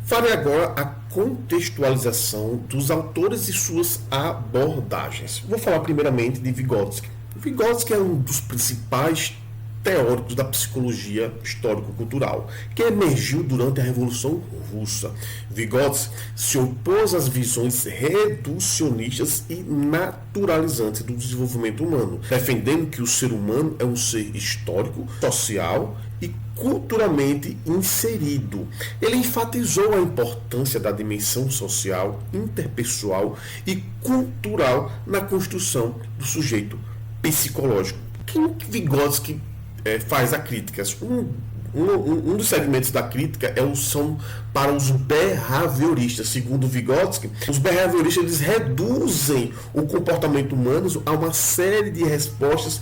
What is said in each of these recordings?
Farei agora a contextualização dos autores e suas abordagens. Vou falar primeiramente de Vygotsky. Vygotsky é um dos principais teóricos da psicologia histórico-cultural, que emergiu durante a Revolução Russa. Vygotsky se opôs às visões reducionistas e naturalizantes do desenvolvimento humano, defendendo que o ser humano é um ser histórico, social e culturalmente inserido. Ele enfatizou a importância da dimensão social, interpessoal e cultural na construção do sujeito psicológico. Quem Vygotsky faz a crítica? Um dos segmentos da crítica são para os behavioristas. Segundo Vygotsky, os behavioristas eles reduzem o comportamento humano a uma série de respostas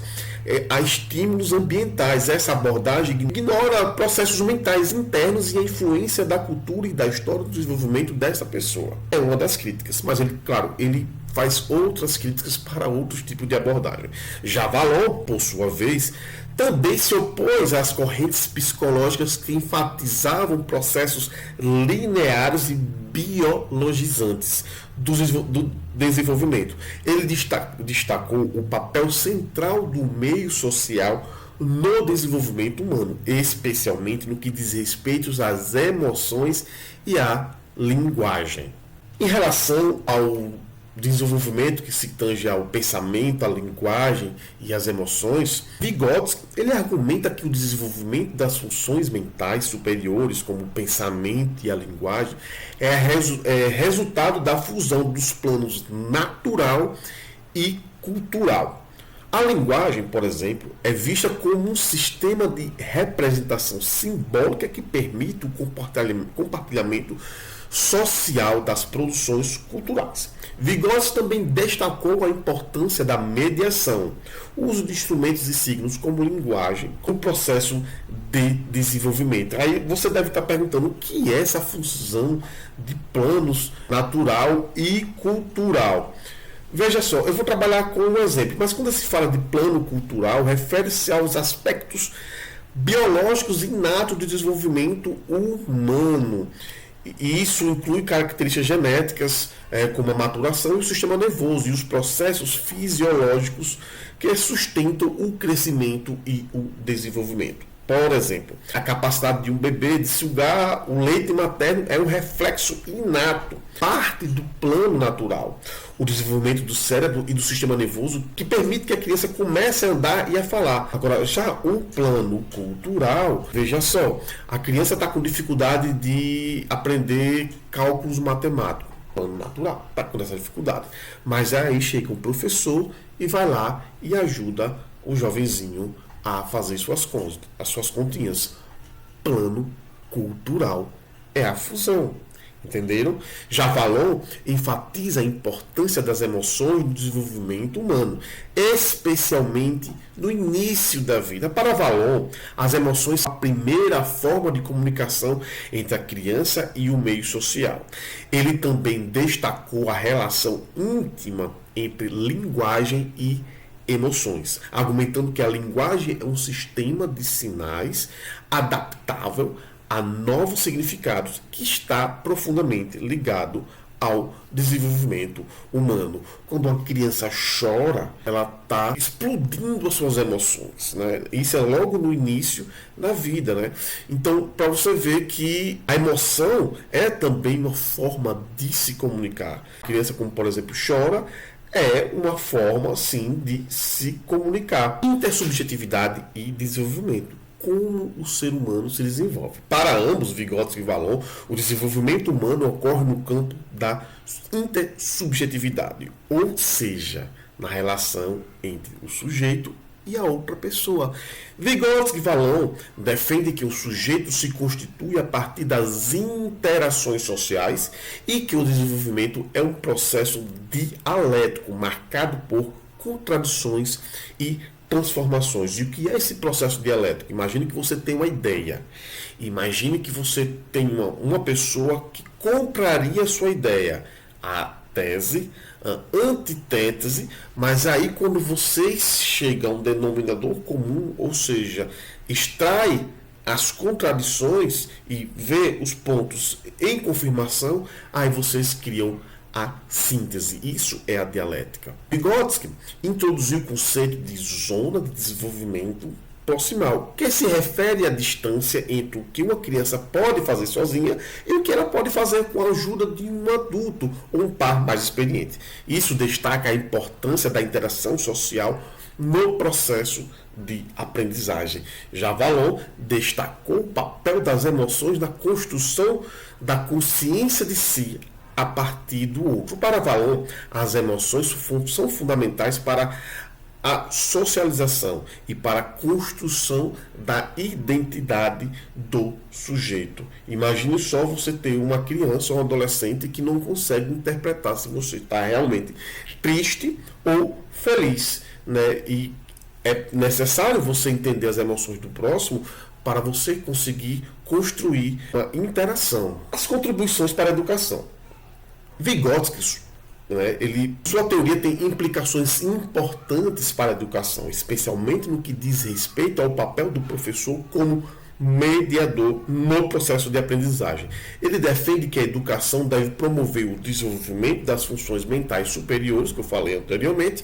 a estímulos ambientais. Essa abordagem ignora processos mentais internos e a influência da cultura e da história do desenvolvimento dessa pessoa. É uma das críticas, mas ele faz outras críticas para outros tipos de abordagem. Já Vallon, por sua vez, também se opôs às correntes psicológicas que enfatizavam processos lineares e biologizantes do desenvolvimento. Ele destacou o papel central do meio social no desenvolvimento humano, especialmente no que diz respeito às emoções e à linguagem. Em relação ao desenvolvimento que se tange ao pensamento, à linguagem e às emoções, Vygotsky ele argumenta que o desenvolvimento das funções mentais superiores, como o pensamento e a linguagem, é resultado da fusão dos planos natural e cultural. A linguagem, por exemplo, é vista como um sistema de representação simbólica que permite o compartilhamento social das produções culturais. Vygotsky também destacou a importância da mediação, o uso de instrumentos e signos como linguagem, como processo de desenvolvimento. Aí você deve estar perguntando o que é essa fusão de planos natural e cultural. Veja só, eu vou trabalhar com um exemplo, mas quando se fala de plano cultural, refere-se aos aspectos biológicos inatos do desenvolvimento humano. E isso inclui características genéticas, como a maturação e o sistema nervoso, e os processos fisiológicos que sustentam o crescimento e o desenvolvimento. Por exemplo, a capacidade de um bebê de sugar o leite materno é um reflexo inato, parte do plano natural. O desenvolvimento do cérebro e do sistema nervoso que permite que a criança comece a andar e a falar. Agora, já o plano cultural, veja só, a criança está com dificuldade de aprender cálculos matemáticos. Plano natural, está com essa dificuldade. Mas aí chega um professor e vai lá e ajuda o jovenzinho a fazer as suas continhas. Plano cultural é a fusão. Entenderam? Já Vallon enfatiza a importância das emoções no desenvolvimento humano, especialmente no início da vida. Para Vallon, as emoções são a primeira forma de comunicação entre a criança e o meio social. Ele também destacou a relação íntima entre linguagem e emoções, argumentando que a linguagem é um sistema de sinais adaptável a novos significados que está profundamente ligado ao desenvolvimento humano. Quando uma criança chora, ela está explodindo as suas emoções, né? Isso é logo no início da vida, né? Então, para você ver que a emoção é também uma forma de se comunicar. A criança, como por exemplo, chora, é uma forma, sim, de se comunicar. Intersubjetividade e desenvolvimento. Como o ser humano se desenvolve. Para ambos, Vygotsky e Vallon, o desenvolvimento humano ocorre no campo da intersubjetividade, ou seja, na relação entre o sujeito e a outra pessoa. Vygotsky e Vallon defendem que o sujeito se constitui a partir das interações sociais e que o desenvolvimento é um processo dialético marcado por contradições e transformações. E o que é esse processo dialético? Imagine que você tem uma ideia. Imagine que você tem uma pessoa que compraria a sua ideia. A tese, a antitese, mas aí quando vocês chegam a um denominador comum, ou seja, extrai as contradições e vê os pontos em confirmação, aí vocês criam a síntese. Isso é a dialética. Vygotsky introduziu o conceito de zona de desenvolvimento proximal, que se refere à distância entre o que uma criança pode fazer sozinha e o que ela pode fazer com a ajuda de um adulto ou um par mais experiente. Isso destaca a importância da interação social no processo de aprendizagem. Já Vallon destacou o papel das emoções na construção da consciência de si a partir do outro. Para Vallon, as emoções são fundamentais para a socialização e para a construção da identidade do sujeito. Imagine só você ter uma criança ou um adolescente que não consegue interpretar se você está realmente triste ou feliz, né? E é necessário você entender as emoções do próximo para você conseguir construir uma interação. As contribuições para a educação. Vygotsky, sua teoria tem implicações importantes para a educação, especialmente no que diz respeito ao papel do professor como mediador no processo de aprendizagem. Ele defende que a educação deve promover o desenvolvimento das funções mentais superiores, que eu falei anteriormente,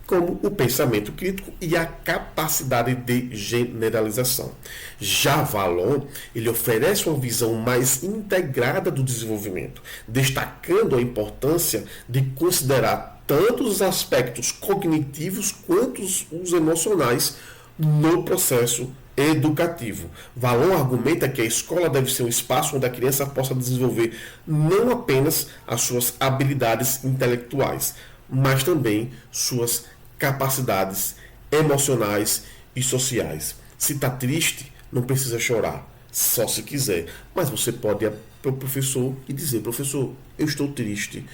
como o pensamento crítico e a capacidade de generalização. Já Vallon, ele oferece uma visão mais integrada do desenvolvimento, destacando a importância de considerar tanto os aspectos cognitivos quanto os emocionais no processo educativo. Vallon argumenta que a escola deve ser um espaço onde a criança possa desenvolver não apenas as suas habilidades intelectuais, mas também suas capacidades emocionais e sociais. Se está triste, não precisa chorar, só se quiser. Mas você pode ir para o professor e dizer: professor, eu estou triste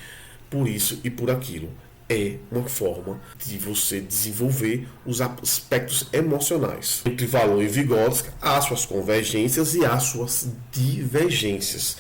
por isso e por aquilo. É uma forma de você desenvolver os aspectos emocionais. Entre Vallon e Vygotsky, há suas convergências e há suas divergências.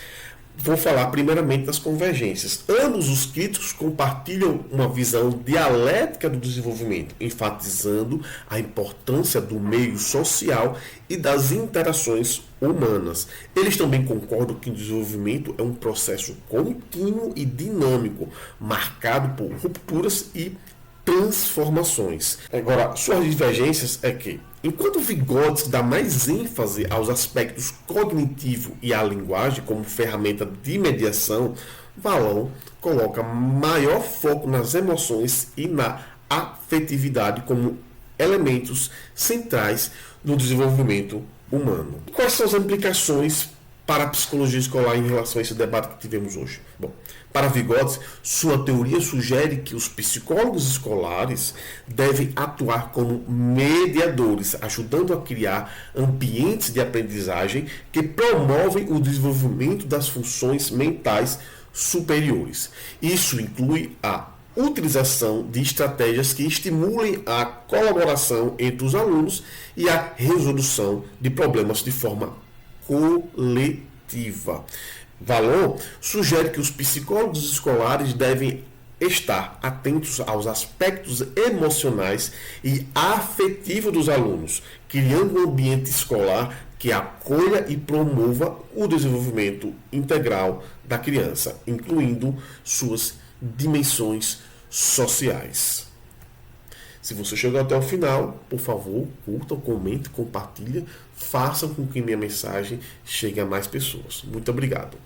Vou falar primeiramente das convergências. Ambos os críticos compartilham uma visão dialética do desenvolvimento, enfatizando a importância do meio social e das interações humanas. Eles também concordam que o desenvolvimento é um processo contínuo e dinâmico, marcado por rupturas e transformações. Agora, suas divergências é que, enquanto Vygotsky dá mais ênfase aos aspectos cognitivo e à linguagem como ferramenta de mediação, Vallon coloca maior foco nas emoções e na afetividade como elementos centrais no desenvolvimento humano. Quais são as implicações para a psicologia escolar em relação a esse debate que tivemos hoje? Bom, para Vygotsky, sua teoria sugere que os psicólogos escolares devem atuar como mediadores, ajudando a criar ambientes de aprendizagem que promovem o desenvolvimento das funções mentais superiores. Isso inclui a utilização de estratégias que estimulem a colaboração entre os alunos e a resolução de problemas de forma coletiva. Vallon sugere que os psicólogos escolares devem estar atentos aos aspectos emocionais e afetivos dos alunos, criando um ambiente escolar que acolha e promova o desenvolvimento integral da criança, incluindo suas dimensões sociais. Se você chegou até o final, por favor, curta, comente, compartilha, faça com que minha mensagem chegue a mais pessoas. Muito obrigado.